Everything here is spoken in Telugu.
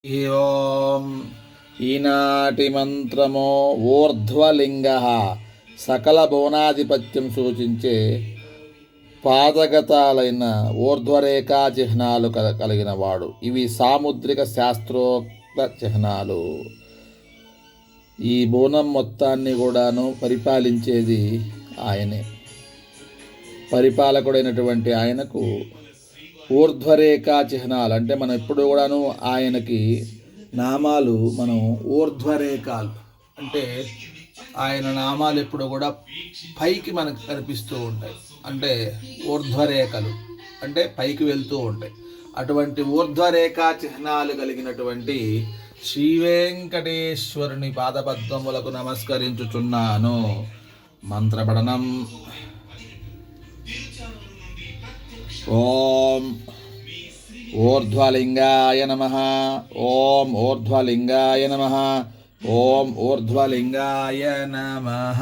ఓం ఈనాటి మంత్రము ఊర్ధ్వలింగ సకల భువనాధిపత్యం సూచించే పాదగతాలైన ఊర్ధ్వరేఖా చిహ్నాలు కలిగిన వాడు. ఇవి సాముద్రిక శాస్త్రోక్త చిహ్నాలు. ఈ భువనం మొత్తాన్ని కూడాను పరిపాలించేది ఆయనే. పరిపాలకుడైనటువంటి ఆయనకు ఊర్ధ్వరేఖా చిహ్నాలు అంటే మనం ఎప్పుడు కూడాను ఆయనకి నామాలు మనం ఊర్ధ్వరేఖలు అంటే ఆయన నామాలు ఎప్పుడు కూడా పైకి మనకు కనిపిస్తూ ఉంటాయి. అంటే ఊర్ధ్వరేఖలు అంటే పైకి వెళ్తూ ఉంటాయి. అటువంటి ఊర్ధ్వరేఖా చిహ్నాలు కలిగినటువంటి శ్రీ వెంకటేశ్వరుని పాదపద్మములకు నమస్కరించుచున్నాను. మంత్రపఠనం. ఓం ఊర్ధ్వలింగాయ నమః. ఓం ఊర్ధ్వలింగాయ నమః. ఓం ఊర్ధ్వలింగాయ నమః.